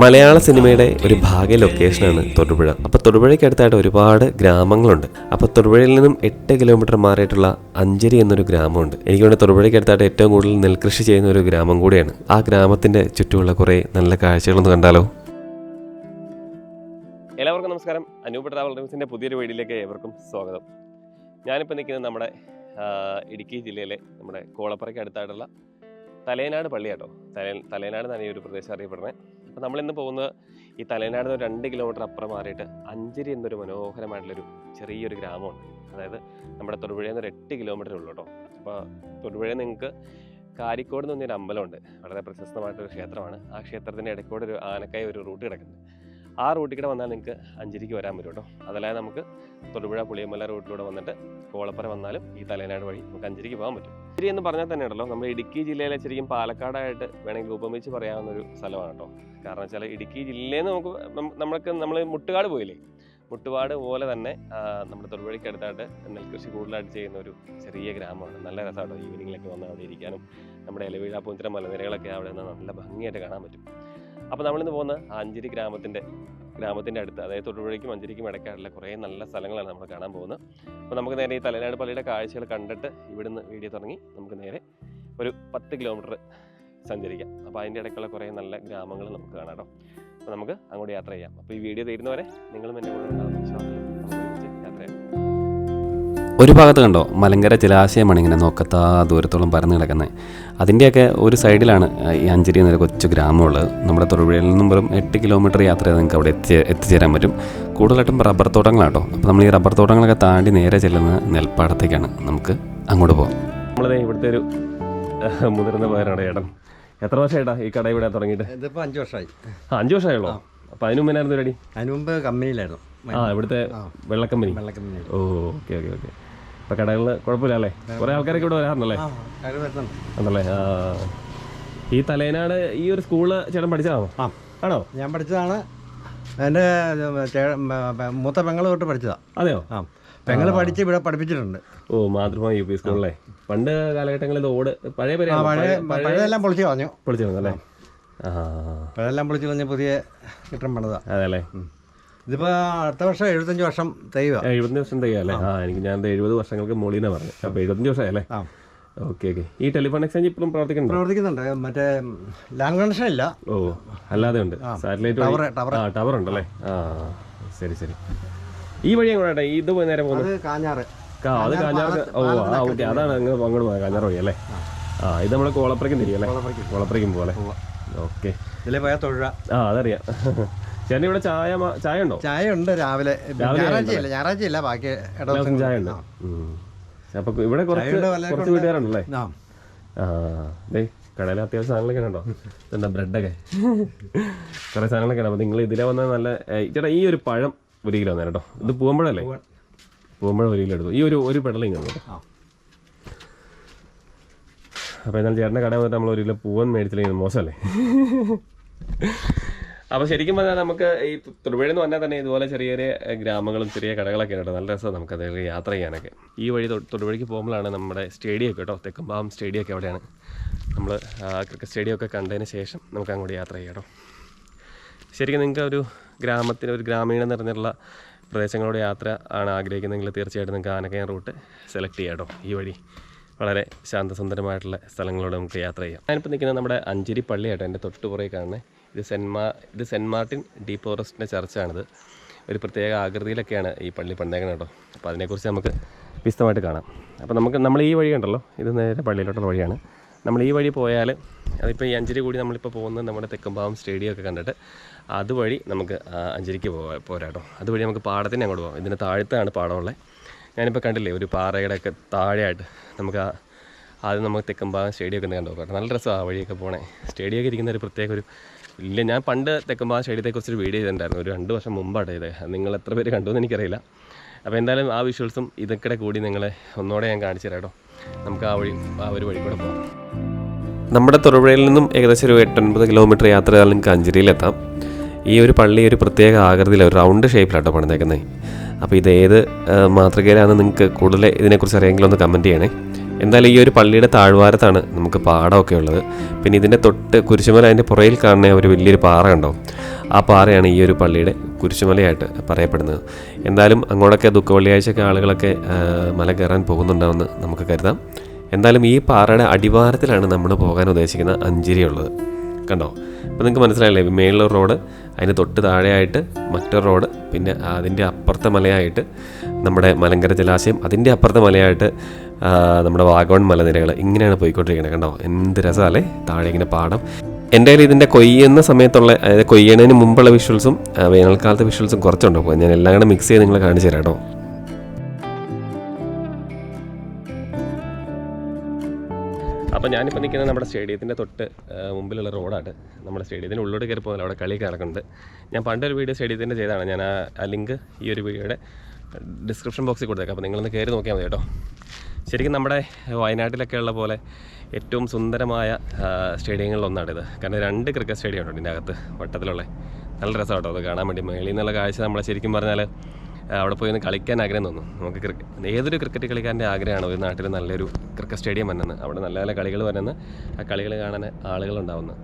മലയാള സിനിമയുടെ ഒരു ഭാഗ്യ ലൊക്കേഷനാണ് തൊടുപുഴ. അപ്പോൾ തൊടുപുഴയ്ക്ക് അടുത്തായിട്ട് ഒരുപാട് ഗ്രാമങ്ങളുണ്ട്. അപ്പോൾ തൊടുപുഴയിൽ നിന്നും 8 കിലോമീറ്റർ മാറിയിട്ടുള്ള അഞ്ചരി എന്നൊരു ഗ്രാമമുണ്ട്. എനിക്ക് വേണ്ടി തൊടുപുഴയ്ക്ക് അടുത്തായിട്ട് ഏറ്റവും കൂടുതൽ നെൽകൃഷി ചെയ്യുന്ന ഒരു ഗ്രാമം കൂടിയാണ്. ആ ഗ്രാമത്തിൻ്റെ ചുറ്റുമുള്ള കുറേ നല്ല കാഴ്ചകളൊന്ന് കണ്ടാലോ. എല്ലാവർക്കും നമസ്കാരം. അനൂപ് ട്രാവൽ ഡ്രീംസിൻ്റെ പുതിയൊരു വീഡിയോയിലേക്ക് ഏവർക്കും സ്വാഗതം. ഞാനിപ്പോൾ നിൽക്കുന്നത് നമ്മുടെ ഇടുക്കി ജില്ലയിലെ നമ്മുടെ കോളപ്പുറയ്ക്ക് അടുത്തായിട്ടുള്ള തലയനാട് പള്ളിയാട്ടോ. തലയനാട് എന്നാണ് ഈ ഒരു പ്രദേശം അറിയപ്പെടുന്നത്. അപ്പോൾ നമ്മളിന്ന് പോകുന്നത് ഈ തലയനാട് 2 കിലോമീറ്റർ അപ്പുറം മാറിയിട്ട് അഞ്ചരി എന്നൊരു മനോഹരമായിട്ടുള്ളൊരു ചെറിയൊരു ഗ്രാമമുണ്ട്. അതായത് നമ്മുടെ തൊടുപുഴയിൽ നിന്ന് 8 കിലോമീറ്റർ ഉള്ളൂ കേട്ടോ. അപ്പോൾ തൊടുപുഴയിൽ നിങ്ങൾക്ക് കാരിക്കോട് എന്ന് പറഞ്ഞൊരു അമ്പലമുണ്ട്. വളരെ പ്രശസ്തമായിട്ടൊരു ക്ഷേത്രമാണ്. ആ ക്ഷേത്രത്തിൻ്റെ ഇടയ്ക്കൂടെ ഒരു ആനക്കായ ഒരു റൂട്ട് കിടക്കുന്നുണ്ട്. ആ റൂട്ടിൽ കൂടെ വന്നാൽ നിങ്ങൾക്ക് അഞ്ചരിക്ക് വരാൻ പറ്റും കേട്ടോ. അതല്ലാതെ നമുക്ക് തൊടുപുഴ പുളിയമല റൂട്ടിലൂടെ വന്നിട്ട് കോളപ്പുറ വന്നാലും ഈ തലയനാട് വഴി നമുക്ക് അഞ്ചരിക്ക് പോകാൻ പറ്റും. അഞ്ചരി എന്ന് പറഞ്ഞാൽ തന്നെ ഉണ്ടല്ലോ, നമ്മുടെ ഇടുക്കി ജില്ലയിലെ ശരിക്കും പാലക്കാടായിട്ട് വേണമെങ്കിൽ ഉപമിച്ച് പറയാവുന്ന ഒരു സ്ഥലമാണ് കേട്ടോ. കാരണം വെച്ചാൽ ഇടുക്കി ജില്ലയിൽ നിന്ന് നമ്മൾ മുട്ടുകാട് പോയില്ലേ, മുട്ടുകാട് പോലെ തന്നെ നമ്മുടെ തൊടുപുഴയ്ക്ക് അടുത്തായിട്ട് നെൽകൃഷി കൂടുതലായിട്ട് ചെയ്യുന്ന ഒരു ചെറിയ ഗ്രാമമാണ്. നല്ല രസമാട്ടോ ഈവനിങ്ങിലൊക്കെ വന്ന് അവിടെ ഇരിക്കാനും. നമ്മുടെ ഇലവീഴ പൂഞ്ചിറ മലനിരകളൊക്കെ അവിടെ നിന്ന് നല്ല ഭംഗിയായിട്ട് കാണാൻ പറ്റും. അപ്പോൾ നമ്മളിന്ന് പോകുന്ന അഞ്ചരി ഗ്രാമത്തിൻ്റെ അടുത്ത്, അതായത് തൊടുപുഴയ്ക്കും അഞ്ചരിക്കും ഇടയ്ക്കായിട്ടുള്ള കുറേ നല്ല സ്ഥലങ്ങളാണ് നമ്മൾ കാണാൻ പോകുന്നത്. അപ്പോൾ നമുക്ക് നേരെ ഈ തലയനാട് പള്ളിയുടെ കാഴ്ചകൾ കണ്ടിട്ട് ഇവിടുന്ന് വീഡിയോ തുടങ്ങി നമുക്ക് നേരെ ഒരു 10 കിലോമീറ്റർ സഞ്ചരിക്കാം. അപ്പോൾ അതിൻ്റെ ഇടയ്ക്കുള്ള കുറേ നല്ല ഗ്രാമങ്ങൾ നമുക്ക് കാണാം കേട്ടോ. അപ്പോൾ നമുക്ക് അങ്ങോട്ട് യാത്ര ചെയ്യാം. അപ്പോൾ ഈ വീഡിയോ തീരുന്നവരെ നിങ്ങളും എൻ്റെ കൂടെ ഉണ്ടാകുന്ന വിശ്വാസത്തിൽ യാത്ര ചെയ്യാം. ഒരു ഭാഗത്ത് കണ്ടോ മലങ്കര ജലാശയമാണ് ഇങ്ങനെ നോക്കത്താ ദൂരത്തോളം പരന്ന് കിടക്കുന്നത്. അതിൻ്റെയൊക്കെ ഒരു സൈഡിലാണ് ഈ അഞ്ചരി എന്നൊരു കൊച്ചു ഗ്രാമമുള്ളത്. നമ്മുടെ തൊടുപുഴയിൽ നിന്നും വെറും 8 കിലോമീറ്റർ യാത്ര ചെയ്ത് നിങ്ങൾക്ക് അവിടെ എത്തിച്ചേരാൻ പറ്റും. കൂടുതലായിട്ടും റബ്ബർ തോട്ടങ്ങളാട്ടോ. അപ്പോൾ നമ്മൾ ഈ റബ്ബർ തോട്ടങ്ങളൊക്കെ താണ്ടി നേരെ ചെല്ലുന്ന നെൽപ്പാടത്തേക്കാണ്. നമുക്ക് അങ്ങോട്ട് പോകാം. നമ്മളത് ഇവിടുത്തെ ഒരു മുതിർന്ന പേരാണ് ചേട്ടൻ. എത്ര വർഷമായിട്ടാ ഈ കട ഇവിടെ തുടങ്ങിയിട്ട്? ഇതിപ്പോൾ 5 വർഷമായി. 5 വർഷമായുള്ളൂ. അപ്പോൾ അതിന് മുമ്പേനായിരുന്നു റെഡി? അതിന് മുമ്പ് കമ്പനിയിലായിരുന്നു. ഇവിടുത്തെ വെള്ളക്കമ്പനി. ഓ ഓക്കെ. ഇപ്പം കടകളിൽ കുഴപ്പമില്ല അല്ലേ? കുറേ ആൾക്കാരൊക്കെ ഇവിടെ വരാറുണ്ടല്ലേ? ആണല്ലേ. ഈ തലയനാട് ഈ ഒരു സ്കൂള് ചേട്ടൻ പഠിച്ചതാണോ? ആണോ? ഞാൻ പഠിച്ചതാണ്. എൻ്റെ മൂത്ത പെങ്ങൾ തൊട്ട് പഠിച്ചതാ. അതെയോ? പെങ്ങൾ പഠിച്ച് ഇവിടെ പഠിപ്പിച്ചിട്ടുണ്ട്. ഓ, മാതൃഭൂമി UP സ്കൂളിലെ പണ്ട് കാലഘട്ടങ്ങളിൽ ഓട് പഴയതെല്ലാം പൊളിച്ച് കളഞ്ഞു. അല്ലേ? പഴയതെല്ലാം പൊളിച്ച് കളഞ്ഞ് പുതിയ കെട്ടിടം പണിതാ. അതെ അല്ലേ? ഇതിപ്പോൾ അടുത്ത വർഷം 75 വർഷം തികയുക. 75 വർഷം തികയല്ലേ? എനിക്ക് ഞാൻ 70 വർഷങ്ങൾക്ക് മുകളിൽ പറഞ്ഞു. അപ്പോൾ 75 വർഷം അല്ലേ? ഓക്കെ. ഈ ടെലിഫോൺ എക്സ്ചേഞ്ച് ഇപ്പോഴും പ്രവർത്തിക്കുന്നുണ്ട്. മറ്റേ ലാൻഡ് കണക്ഷൻ ഇല്ല. ഓ, അല്ലാതെ ഉണ്ട്. സാറ്റലൈറ്റ് ടവർ ഉണ്ടല്ലേ? ശരി. ഈ വഴി എങ്ങോട്ടാ ഇത് നേരെ പോകുന്നത്? കാഞ്ഞാറ്. അത് കാഞ്ഞാറ്. ഓ ഓക്കെ, അതാണ് അങ്ങോട്ട് പോയത് കാഞ്ഞാറ് വഴി അല്ലേ? ഇത് നമ്മൾ കോളപ്പുറയ്ക്കും തിരികെ കോളപ്പുറയ്ക്കും പോലെ. ഓക്കെ. ഇതിലേ പോയാൽ തൊഴുക. അതറിയാം. ചേട്ടൻ ഇവിടെ ചായ ഉണ്ടോ? ചായ ഉണ്ട് രാവിലെ. ഞായറാഴ്ചയില്ല, ബാക്കി ദിവസം ചായ ഉണ്ട്. അപ്പൊ ഇവിടെ കുറച്ച് വീട്ടുകാരുണ്ടല്ലേ? കടയിൽ അത്യാവശ്യം സാധനങ്ങളൊക്കെ ഉണ്ടോ? എന്താ ബ്രെഡൊക്കെ കുറേ സാധനങ്ങളൊക്കെ ഉണ്ട്. അപ്പൊ നിങ്ങൾ ഇതിലെ വന്നാൽ നല്ല ചേട്ടാ ഈ ഒരു പഴം 1 കിലോ തന്നെ കേട്ടോ. ഇത് പൂവമ്പഴല്ലേ? പൂവമ്പഴം 1 കിലോ എടുത്തു. ഈ ഒരു പെടലിങ് കേട്ടോ. അപ്പോൾ എന്നാൽ ചേട്ടൻ്റെ കടയിൽ വന്നിട്ട് നമ്മൾ 1 കിലോ പൂവൻ മേടിച്ചില്ലെങ്കിൽ മോശമല്ലേ? അപ്പോൾ ശരിക്കും പറഞ്ഞാൽ നമുക്ക് ഈ തൊടുപുഴയിൽ നിന്ന് വന്നാൽ തന്നെ ഇതുപോലെ ചെറിയ ചെറിയ ഗ്രാമങ്ങളും ചെറിയ കടകളൊക്കെ ഉണ്ട്. നല്ല രസമാണ് നമുക്ക് അതിൽ യാത്ര ചെയ്യാനൊക്കെ. ഈ വഴി തൊടുപുഴയ്ക്ക് പോകുമ്പോഴാണ് നമ്മുടെ സ്റ്റേഡിയം കേട്ടോ, തെക്കുംപാവം സ്റ്റേഡിയമൊക്കെ അവിടെയാണ്. നമ്മൾ ക്രിക്കറ്റ് സ്റ്റേഡിയമൊക്കെ കണ്ടതിന് ശേഷം നമുക്ക് അങ്ങോട്ട് യാത്ര ചെയ്യാം കേട്ടോ. ശരിക്കും നിങ്ങൾക്ക് ഒരു ഗ്രാമീണം നിറഞ്ഞുള്ള പ്രദേശങ്ങളോട് യാത്ര ആണ് ആഗ്രഹിക്കുന്നതെങ്കിൽ തീർച്ചയായിട്ടും നിങ്ങൾക്ക് ആനക്കയം റൂട്ട് സെലക്ട് ചെയ്യാം കേട്ടോ. ഈ വഴി വളരെ ശാന്തസുന്ദരമായിട്ടുള്ള സ്ഥലങ്ങളോട് നമുക്ക് യാത്ര ചെയ്യാം. ഞാനിപ്പോൾ നിൽക്കുന്നത് നമ്മുടെ അഞ്ചരി പള്ളിയാട്ടോ. എൻ്റെ തൊട്ടുപുറകെ കാണുന്നത് ഇത് സെൻറ്റ് മാർട്ടിൻ ഡീ ഫോറസ്റ്റിൻ്റെ ചർച്ചാണിത്. ഒരു പ്രത്യേക ആകൃതിയിലൊക്കെയാണ് ഈ പള്ളി പണിതേക്കുന്നത് കേട്ടോ. അപ്പോൾ അതിനെക്കുറിച്ച് നമുക്ക് വിശദമായിട്ട് കാണാം. അപ്പോൾ നമ്മൾ ഈ വഴി ഉണ്ടല്ലോ, ഇത് നേരെ പള്ളിയിലോട്ടുള്ള വഴിയാണ്. നമ്മൾ ഈ വഴി പോയാൽ അതിപ്പോൾ ഈ അഞ്ചരി കൂടി നമ്മളിപ്പോൾ പോകുന്നത് നമ്മുടെ തെക്കുംപാവം സ്റ്റേഡിയമൊക്കെ കണ്ടിട്ട് അതുവഴി നമുക്ക് അഞ്ചരിക്ക് പോരാട്ടോ. അതുവഴി നമുക്ക് പാടത്തിന് അങ്ങോട്ട് പോകാം. ഇതിന് താഴത്താണ് പാടമുള്ളത്. ഞാനിപ്പോൾ കണ്ടില്ലേ ഒരു പാറയുടെയൊക്കെ താഴെയായിട്ട് നമുക്ക് ആദ്യം നമുക്ക് തെക്കുംപാവം സ്റ്റേഡിയമൊക്കെ ഒന്ന് കണ്ടു നോക്കാം. നല്ല രസമാണ് ആ വഴിയൊക്കെ പോകണേ. സ്റ്റേഡിയമൊക്കെ ഇരിക്കുന്ന ഒരു പ്രത്യേക ഞാൻ പണ്ട് തെക്കുംപാവം സ്റ്റേഡിയത്തെക്കുറിച്ചൊരു വീഡിയോ ചെയ്തിട്ടുണ്ടായിരുന്നു. ഒരു 2 വർഷം മുമ്പാണ് ഇത്. നിങ്ങൾ എത്ര പേര് കണ്ടു എന്ന് എനിക്കറിയില്ല. അപ്പോൾ എന്തായാലും ആ വിഷ്വൽസും ഇതൊക്കെ കൂടി നിങ്ങളെ ഒന്നുകൂടെ ഞാൻ കാണിച്ചു തരാം കേട്ടോ. നമുക്ക് ആ ഒരു വഴി കൂടെ പോകാം. നമ്മുടെ തൊടുപുഴയിൽ നിന്നും ഏകദേശം ഒരു 8-9 കിലോമീറ്റർ യാത്ര ചെയ്താൽ നിങ്ങൾക്ക് അഞ്ചരിയിലെത്താം. ഈ ഒരു പള്ളി ഒരു പ്രത്യേക ആകൃതിയിൽ ഒരു റൗണ്ട് ഷേപ്പിലാട്ടോ പണിതേക്കുന്നത്. അപ്പോൾ ഇത് ഏത് മാതൃകയിലാണെന്ന് നിങ്ങൾക്ക് കൂടുതൽ ഇതിനെക്കുറിച്ച് അറിയാമെങ്കിൽ ഒന്ന് കമൻറ്റ് ചെയ്യണേ. എന്തായാലും ഈ ഒരു പള്ളിയുടെ താഴ്വാരത്താണ് നമുക്ക് പാടമൊക്കെ ഉള്ളത്. പിന്നെ ഇതിൻ്റെ തൊട്ട് കുരിശുമല, അതിൻ്റെ പുറയിൽ കാണുന്ന ഒരു വലിയൊരു പാറ ഉണ്ടോ, ആ പാറയാണ് ഈ ഒരു പള്ളിയുടെ കുരിശുമലയായിട്ട് പറയപ്പെടുന്നത്. എന്തായാലും അങ്ങോട്ടൊക്കെ ദുഃഖ വെള്ളിയാഴ്ചയൊക്കെ ആളുകളൊക്കെ മല കയറാൻ പോകുന്നുണ്ടാവുമെന്ന് നമുക്ക് കരുതാം. എന്തായാലും ഈ പാറയുടെ അടിവാരത്തിലാണ് നമ്മൾ പോകാൻ ഉദ്ദേശിക്കുന്ന അഞ്ചിരി ഉള്ളത്. കണ്ടോ, അപ്പോൾ നിങ്ങൾക്ക് മനസ്സിലായില്ലേ, മേളിലൊരു റോഡ്, അതിന് തൊട്ട് താഴെയായിട്ട് മറ്റൊരു റോഡ്, പിന്നെ അതിൻ്റെ അപ്പുറത്തെ മലയായിട്ട് നമ്മുടെ മലങ്കര ജലാശയം, അതിൻ്റെ അപ്പുറത്തെ മലയായിട്ട് നമ്മുടെ വാഗമൺ മലനിരകൾ, ഇങ്ങനെയാണ് പോയിക്കൊണ്ടിരിക്കുന്നത്. കണ്ടോ, എന്ത് രസമല്ലേ, താഴെ ഇങ്ങനെ പാടം. എൻ്റെ കയ്യിൽ ഇതിൻ്റെ കൊയ്യുന്ന സമയത്തുള്ള, അതായത് കൊയ്യണതിന് മുമ്പുള്ള വിഷ്വൽസും വേനൽക്കാലത്തെ വിഷ്വൽസും കുറച്ചുണ്ടോ, അപ്പോൾ ഞാൻ എല്ലാം കൂടെ മിക്സ് ചെയ്ത് നിങ്ങളെ കാണിച്ചു തരാം കേട്ടോ. അപ്പോൾ ഞാനിപ്പോൾ നിൽക്കുന്നത് നമ്മുടെ സ്റ്റേഡിയത്തിൻ്റെ തൊട്ട് മുമ്പിലുള്ള റോഡാണ്. നമ്മുടെ സ്റ്റേഡിയത്തിൻ്റെ ഉള്ളോട്ട് കയറി പോകുന്നില്ല, അവിടെ കളിയൊക്കെ നടക്കുന്നുണ്ട്. ഞാൻ പണ്ടൊരു വീഡിയോ സ്റ്റേഡിയത്തിൻ്റെ ചെയ്തതാണ്. ഞാൻ ആ ലിങ്ക് ഈ ഒരു വീഡിയോയുടെ ഡിസ്ക്രിപ്ഷൻ ബോക്സിൽ കൊടുത്തേക്കാം, അപ്പോൾ നിങ്ങളൊന്ന് കയറി നോക്കിയാൽ മതി കേട്ടോ. ശരിക്കും നമ്മുടെ വയനാട്ടിലൊക്കെ ഉള്ള പോലെ ഏറ്റവും സുന്ദരമായ സ്റ്റേഡിയങ്ങളിലൊന്നാണിത്. കാരണം 2 ക്രിക്കറ്റ് സ്റ്റേഡിയം ഉണ്ട് ഇതിൻ്റെ അകത്ത്, വട്ടത്തിലുള്ള. നല്ല രസമാണ് കേട്ടോ അത് കാണാൻ വേണ്ടി. മേളിൽ നിന്നുള്ള കാഴ്ച നമ്മളെ ശരിക്കും പറഞ്ഞാൽ അവിടെ പോയി ഒന്ന് കളിക്കാൻ ആഗ്രഹം തോന്നും നമുക്ക്. ഏതൊരു ക്രിക്കറ്റ് കളിക്കാരൻ്റെ ആഗ്രഹമാണ് ഒരു നാട്ടിൽ നല്ലൊരു ക്രിക്കറ്റ് സ്റ്റേഡിയം വന്നെന്ന്, അവിടെ നല്ല നല്ല കളികൾ വന്നെന്ന്, ആ കളികൾ കാണാൻ ആളുകളുണ്ടാവുന്നത്.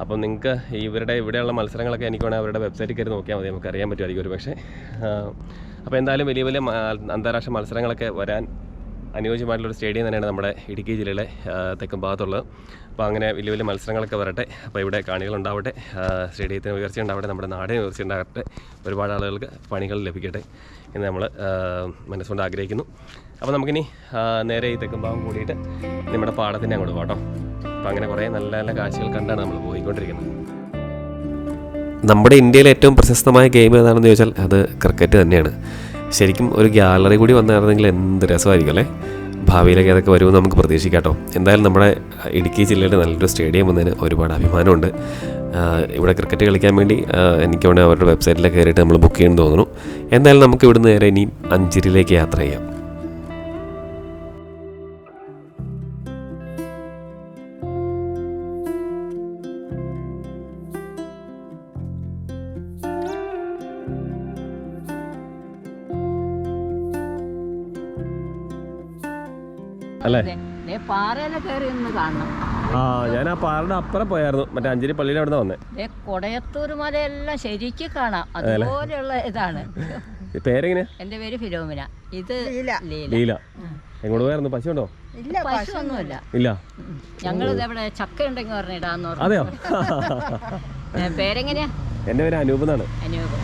അപ്പം നിങ്ങൾക്ക് ഇവരുടെ ഇവിടെയുള്ള മത്സരങ്ങളൊക്കെ എനിക്ക് വേണമെങ്കിൽ അവരുടെ വെബ്സൈറ്റിൽ കയറി നോക്കിയാൽ മതി, നമുക്ക് അറിയാൻ പറ്റുമായിരിക്കും ഒരു പക്ഷേ. അപ്പോൾ എന്തായാലും വലിയ വലിയ അന്താരാഷ്ട്ര മത്സരങ്ങളൊക്കെ വരാൻ അനുയോജ്യമായിട്ടുള്ളൊരു സ്റ്റേഡിയം തന്നെയാണ് നമ്മുടെ ഇടുക്കി ജില്ലയിലെ തെക്കും ഭാഗത്തുള്ളത്. അപ്പോൾ അങ്ങനെ വലിയ വലിയ മത്സരങ്ങളൊക്കെ വരട്ടെ, അപ്പോൾ ഇവിടെ കാണികളുണ്ടാവട്ടെ, സ്റ്റേഡിയത്തിന് ഉയർച്ച ഉണ്ടാവട്ടെ, നമ്മുടെ നാടിന് ഉയർച്ച ഉണ്ടാകട്ടെ, ഒരുപാട് ആളുകൾക്ക് പണികൾ ലഭിക്കട്ടെ എന്ന് നമ്മൾ മനസ്സുകൊണ്ട് ആഗ്രഹിക്കുന്നു. അപ്പോൾ നമുക്കിനി നേരെ ഈ തെക്കും ഭാഗം കൂടിയിട്ട് നമ്മുടെ പാടത്തിൻ്റെ അങ്ങോട്ട് പോകാം കേട്ടോ. അപ്പോൾ അങ്ങനെ കുറേ നല്ല നല്ല കാഴ്ചകൾ കണ്ടാണ് നമ്മൾ പോയിക്കൊണ്ടിരിക്കുന്നത്. നമ്മുടെ ഇന്ത്യയിലെ ഏറ്റവും പ്രശസ്തമായ ഗെയിം ഏതാണെന്ന് ചോദിച്ചാൽ അത് ക്രിക്കറ്റ് തന്നെയാണ്. ശരിക്കും ഒരു ഗ്യാലറി കൂടി വന്നായിരുന്നെങ്കിൽ എന്ത് രസമായിരിക്കും അല്ലേ. ഭാവിയിലേക്ക് അതൊക്കെ വരുമെന്ന് നമുക്ക് പ്രതീക്ഷിക്കാം കേട്ടോ. എന്തായാലും നമ്മുടെ ഇടുക്കി ജില്ലയുടെ നല്ലൊരു സ്റ്റേഡിയം വന്നതിന് ഒരുപാട് അഭിമാനമുണ്ട്. ഇവിടെ ക്രിക്കറ്റ് കളിക്കാൻ വേണ്ടി എനിക്ക് വേണമെങ്കിൽ അവരുടെ വെബ്സൈറ്റിൽ കയറിയിട്ട് നമ്മൾ ബുക്ക് ചെയ്യുമെന്ന് തോന്നുന്നു. എന്തായാലും നമുക്ക് ഇവിടുന്ന് നേരെ ഇനി അഞ്ചിരിയിലേക്ക് യാത്ര ചെയ്യാം. അല്ലേ, പാറയിലെ കയറി ഒന്ന് കാണണം. ഞാൻ ആ പാറയുടെ അപ്പുറം പോയായിരുന്നു, മറ്റേ അഞ്ചിരി പള്ളിയുടെ അവിടെ നിന്ന് വന്നേ. കൊടയത്തൂർ മലയെല്ലാം ശരിക്കും കാണാം, അതുപോലെയുള്ള ഇതാണ്. പേരെങ്ങനെയാ? എന്റെ പേര് ഫിലോമിന. ഇത് ലീല. എങ്ങോട്ട് പോയായിരുന്നു? പശുണ്ടോ? പശുവൊന്നുമില്ല. ഇല്ല, ഞങ്ങളിത് എവിടെ ചക്ക ഉണ്ടെങ്കിൽ പറഞ്ഞിടാന്ന് പറഞ്ഞു. അതെയോ? പേരെങ്ങനെയാ? എന്റെ പേര് അനൂപ് എന്നാണ്. അനൂപ്.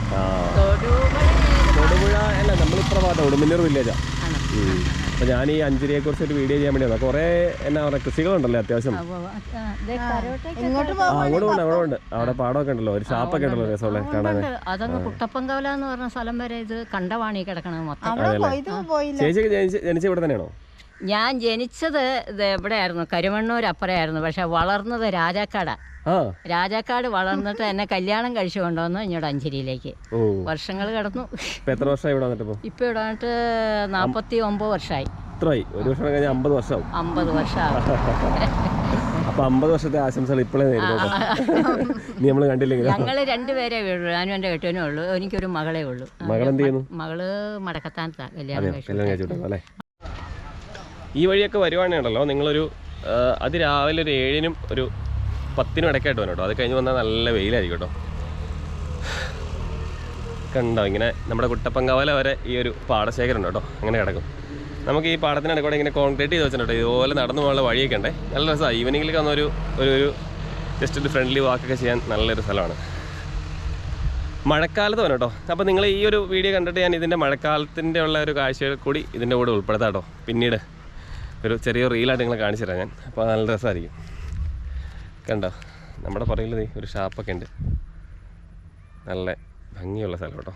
തൊടുപുഴ അല്ല, നമ്മളിപ്പുറ ഭാഗത്ത് ഉടുമ്പന്നൂർ വില്ലേജാ. അപ്പോൾ ഞാൻ ഈ അഞ്ചിരിയെ കുറിച്ച് ഒരു വീഡിയോ ചെയ്യാൻ വേണ്ടി വന്നത്. കുറേ എന്നാ പറയുക, കൃഷികളുണ്ടല്ലേ അത്യാവശ്യം. അങ്ങോട്ട് പോകണ്ട, അവിടെ ഉണ്ട്, അവിടെ പാടമൊക്കെ ഉണ്ടല്ലോ, ഒരു ഷാപ്പൊക്കെ ഉണ്ടല്ലോ രസമുള്ള കാണാൻ. അതങ്ങ് കുട്ടപ്പൻകവല എന്ന് പറഞ്ഞ സ്ഥലം വരെ ഇത് കണ്ടവാണി കിടക്കണത് മൊത്തം. ചേച്ചിക്ക് ജനിച്ച ഇവിടെ തന്നെയാണോ? ഞാൻ ജനിച്ചത് ഇത് എവിടെയായിരുന്നു, കരുമണ്ണൂർ അപ്പുറയായിരുന്നു. പക്ഷെ വളർന്നത് രാജാക്കാടാ. രാജാക്കാട് വളർന്നിട്ട് എന്നെ കല്യാണം കഴിച്ചു കൊണ്ടുവന്നു ഇങ്ങോട്ട് അഞ്ചിരിയിലേക്ക്. വർഷങ്ങൾ കിടന്നു. എത്ര വർഷമായി ഇവിടെ വന്നിട്ട്? ഇപ്പൊ ഇവിടെ വന്നിട്ട് 49 വർഷമായി. ഒരു വർഷം കഴിഞ്ഞാൽ 50 വർഷമാവും. 50 വർഷമാവും. അപ്പൊ 50 വർഷത്തെ ആശംസകൾ ഇപ്പോഴേ നേരിടും. നീ നമ്മൾ കണ്ടില്ലെങ്കിൽ. ഞങ്ങള് 2 പേരേ ഉള്ളൂ, ഞാനും എന്റെ കെട്ടിയനും ഉള്ളൂ. എനിക്കൊരു മകളെ ഉള്ളൂ. മകളെന്ത് ചെയ്യുന്നു? മകള് മടക്കത്താനത്താ കല്യാണം കഴിച്ചു. അല്ലേ, ഈ വഴിയൊക്കെ വരുവാണല്ലോ നിങ്ങളൊരു അതിരാവിലെ ഒരു 7-നും ഒരു 10-നും ഇടയ്ക്കായിട്ട് വരണം കേട്ടോ. അത് കഴിഞ്ഞ് വന്നാൽ നല്ല വെയിലായിരിക്കും കേട്ടോ. കണ്ടോ, ഇങ്ങനെ നമ്മുടെ കുട്ടപ്പൻകവല വരെ ഈ ഒരു പാടശേഖരം ഉണ്ട് കേട്ടോ, അങ്ങനെ കിടക്കും. നമുക്ക് ഈ പാടത്തിനിടയ്ക്കൂടെ ഇങ്ങനെ കോൺക്രീറ്റ് ചെയ്ത് വെച്ചിട്ടുണ്ട്. ഇതുപോലെ നടന്നു പോകാനുള്ള വഴിയൊക്കെ ഉണ്ടേ, നല്ല രസമാണ്. ഈവനിങ്ങിൽ വന്നൊരു ഒരു ജസ്റ്റ് ഒരു ഫ്രണ്ട്ലി വാക്കൊക്കെ ചെയ്യാൻ നല്ലൊരു സ്ഥലമാണ്. മഴക്കാലത്ത് വരണം കേട്ടോ. അപ്പോൾ നിങ്ങൾ ഈ ഒരു വീഡിയോ കണ്ടിട്ട് ഞാൻ ഇതിൻ്റെ മഴക്കാലത്തിൻ്റെ ഉള്ള ഒരു കാഴ്ചകൾ കൂടി ഇതിൻ്റെ കൂടെ ഉൾപ്പെടുത്താം കേട്ടോ. പിന്നീട് ഒരു ചെറിയ റീലായിട്ട് നിങ്ങളെ കാണിച്ചു തരാം ഞാൻ. അപ്പോൾ നല്ല രസമായിരിക്കും. കണ്ടോ, നമ്മുടെ പുറകിൽ ഒരു ഷാപ്പൊക്കെ ഉണ്ട്, നല്ല ഭംഗിയുള്ള സ്ഥലം കേട്ടോ.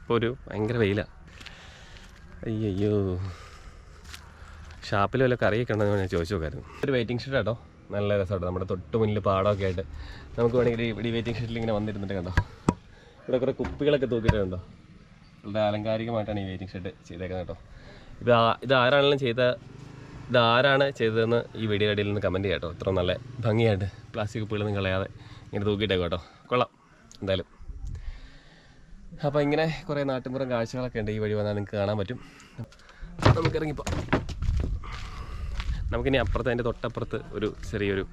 ഇപ്പോൾ ഒരു ഭയങ്കര വെയിലാണ്. അയ്യോ, ഷാപ്പിൽ വല്ല കറിയൊക്കെ ഉണ്ടെന്ന് ഞാൻ ചോദിച്ചു നോക്കായിരുന്നു. ഒരു വെയിറ്റിംഗ് ഷെഡ് കേട്ടോ, നല്ല രസമാട്ടോ. നമ്മുടെ തൊട്ട് മുന്നിൽ പാടമൊക്കെ ആയിട്ട് നമുക്ക് വേണമെങ്കിൽ ഈ വെയിറ്റിംഗ് ഷെഡിൽ ഇങ്ങനെ വന്നിരുന്നിട്ട് കണ്ടോ, ഇവിടെ കുറേ കുപ്പികളൊക്കെ തൂക്കിയിട്ടുണ്ടോ. വളരെ ആലങ്കാരികമായിട്ടാണ് ഈ വെയിറ്റിംഗ് ഷെഡ് ചെയ്തേക്കുന്നത് കേട്ടോ. ഇതാരാണ് ചെയ്തതെന്ന് ഈ വീഡിയോ അടിയിൽ നിന്ന് കമൻറ്റ് ചെയ്യാം കേട്ടോ. ഇത്ര നല്ല ഭംഗിയായിട്ട് പ്ലാസ്റ്റിക് കുപ്പികളൊന്നും കളയാതെ ഇങ്ങനെ തൂക്കിയിട്ടേക്കും കേട്ടോ. കൊള്ളാം എന്തായാലും. അപ്പോൾ ഇങ്ങനെ കുറേ നാട്ടിൻപുറം കാഴ്ചകളൊക്കെ ഉണ്ട്. ഈ വഴി വന്നാൽ നിങ്ങൾക്ക് കാണാൻ പറ്റും. നമുക്ക് ഇറങ്ങിപ്പോ. നമുക്കിനി അപ്പുറത്ത് അതിൻ്റെ തൊട്ടപ്പുറത്ത് ഒരു ചെറിയൊരു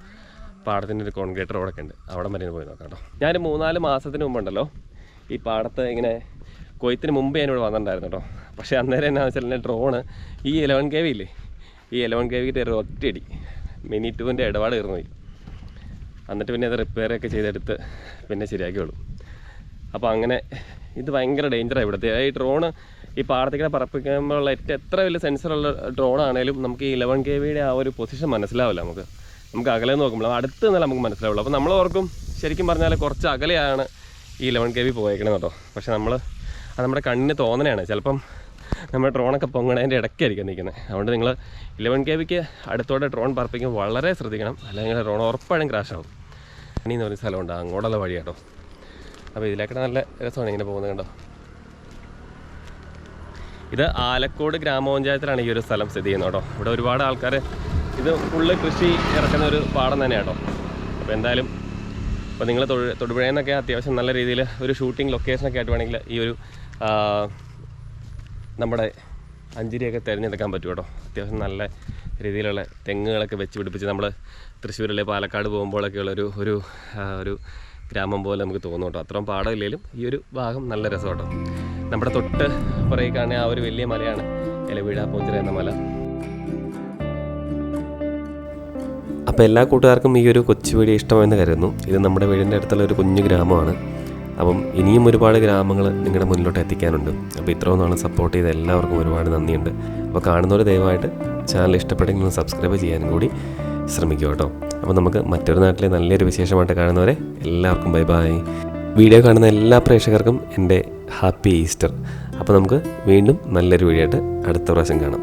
പാടത്തിൻ്റെ ഒരു കോൺക്രീറ്റ് റോഡൊക്കെ ഉണ്ട്, അവിടെ വരെ പോയി നോക്കാം കേട്ടോ. ഞാൻ 3-4 മാസത്തിന് മുമ്പുണ്ടല്ലോ ഈ പാടത്ത് ഇങ്ങനെ കൊയ്ത്തിന് മുമ്പ് ഞാനിവിടെ വന്നിട്ടുണ്ടായിരുന്നു കേട്ടോ. പക്ഷേ അന്നേരം എന്നാ വെച്ചാൽ എൻ്റെ ഡ്രോണ് ഈ 11 kV ഇല്ലേ, ഈ 11 kV ഒരു ഒറ്റയടി മിനി 2ൻ്റെ ഇടപാട് തീർന്നു പോയി. എന്നിട്ട് പിന്നെ അത് റിപ്പയറൊക്കെ ചെയ്തെടുത്ത് പിന്നെ ശരിയാക്കിയുള്ളൂ. അപ്പോൾ അങ്ങനെ ഇത് ഭയങ്കര ഡേഞ്ചറാണ് ഇവിടുത്തെ ഈ ഡ്രോണ്. ഈ പാടത്തേക്കിടെ പറപ്പിക്കുമ്പോഴുള്ള എത്ര വലിയ സെൻസറുള്ള ഡ്രോണാണേലും നമുക്ക് ഈ 11 kVയുടെ ആ ഒരു പൊസിഷൻ മനസ്സിലാവില്ല. നമുക്ക് അകലെ നോക്കുമ്പോൾ അടുത്ത് നിന്നാൽ നമുക്ക് മനസ്സിലാവുള്ളൂ. അപ്പോൾ നമ്മൾ ഓർക്കും ശരിക്കും പറഞ്ഞാൽ കുറച്ച് അകലെയാണ് ഈ 11 kV പോയേക്കണത് കേട്ടോ. പക്ഷെ അത് നമ്മുടെ കണ്ണിന് തോന്നണയാണ്. ചിലപ്പം നമ്മുടെ ഡ്രോണൊക്കെ പൊങ്ങണതിൻ്റെ ഇടയ്ക്കായിരിക്കും നിൽക്കുന്നത്. അതുകൊണ്ട് നിങ്ങൾ 11 kVക്ക് അടുത്തോടെ ഡ്രോൺ പറപ്പിക്കുമ്പോൾ വളരെ ശ്രദ്ധിക്കണം, അല്ലെങ്കിൽ ഡ്രോൺ ഉറപ്പായും ക്രാഷ് ആവും. എന്ന് പറഞ്ഞ സ്ഥലമുണ്ട്, അങ്ങോട്ടുള്ള വഴി കേട്ടോ. അപ്പോൾ ഇതിലേക്കിടെ നല്ല രസമാണ് ഇങ്ങനെ പോകുന്നത് കണ്ടോ. ഇത് ആലക്കോട് ഗ്രാമപഞ്ചായത്തിലാണ് ഈ ഒരു സ്ഥലം സ്ഥിതി ചെയ്യുന്നത് കേട്ടോ. ഇവിടെ ഒരുപാട് ആൾക്കാർ ഇത് ഫുള്ള് കൃഷി ഇറക്കുന്ന ഒരു പാടം തന്നെയാണ് കേട്ടോ. അപ്പോൾ എന്തായാലും ഇപ്പോൾ നിങ്ങൾ തൊടുപുഴയിൽ നിന്നൊക്കെ അത്യാവശ്യം നല്ല രീതിയിൽ ഒരു ഷൂട്ടിംഗ് ലൊക്കേഷനൊക്കെ ആയിട്ട് വേണമെങ്കിൽ ഈ ഒരു നമ്മുടെ അഞ്ചിരിയൊക്കെ തിരഞ്ഞെടുക്കാൻ പറ്റും കേട്ടോ. അത്യാവശ്യം നല്ല രീതിയിലുള്ള തെങ്ങുകളൊക്കെ വെച്ച് പിടിപ്പിച്ച് നമ്മൾ തൃശ്ശൂരിലെ പാലക്കാട് പോകുമ്പോഴൊക്കെ ഉള്ളൊരു ഒരു ഗ്രാമം പോലെ നമുക്ക് തോന്നും കേട്ടോ. അത്രയും പാടമില്ലെങ്കിലും ഈ ഒരു ഭാഗം നല്ല രസം കേട്ടോ. നമ്മുടെ തൊട്ട് പറയുകയാണെങ്കിൽ ആ ഒരു വലിയ മലയാണ് ഇലവീഴ പൂഞ്ചിറ എന്ന മല. അപ്പോൾ എല്ലാ കൂട്ടുകാർക്കും ഈ ഒരു കൊച്ചു വീഡിയോ ഇഷ്ടമായെന്ന് കരുതുന്നു. ഇത് നമ്മുടെ വീടിൻ്റെ അടുത്തുള്ള ഒരു കുഞ്ഞു ഗ്രാമമാണ്. അപ്പം ഇനിയും ഒരുപാട് ഗ്രാമങ്ങൾ നിങ്ങളുടെ മുന്നിലോട്ട് എത്തിക്കാനുണ്ട്. അപ്പോൾ ഇത്രയും നാളും സപ്പോർട്ട് ചെയ്ത എല്ലാവർക്കും ഒരുപാട് നന്ദിയുണ്ട്. അപ്പോൾ കാണുന്നവർ ദയവായിട്ട് ചാനൽ ഇഷ്ടപ്പെട്ടെങ്കിൽ സബ്സ്ക്രൈബ് ചെയ്യാനും കൂടി ശ്രമിക്കുക കേട്ടോ. അപ്പോൾ നമുക്ക് മറ്റൊരു നാട്ടിലെ നല്ലൊരു വിശേഷമായിട്ട് കാണുന്നവരെ എല്ലാവർക്കും ബൈ ബൈ. വീഡിയോ കാണുന്ന എല്ലാ പ്രേക്ഷകർക്കും എൻ്റെ ഹാപ്പി ഈസ്റ്റർ. അപ്പോൾ നമുക്ക് വീണ്ടും നല്ലൊരു വീഡിയോ ആയിട്ട് അടുത്ത പ്രാവശ്യം കാണാം.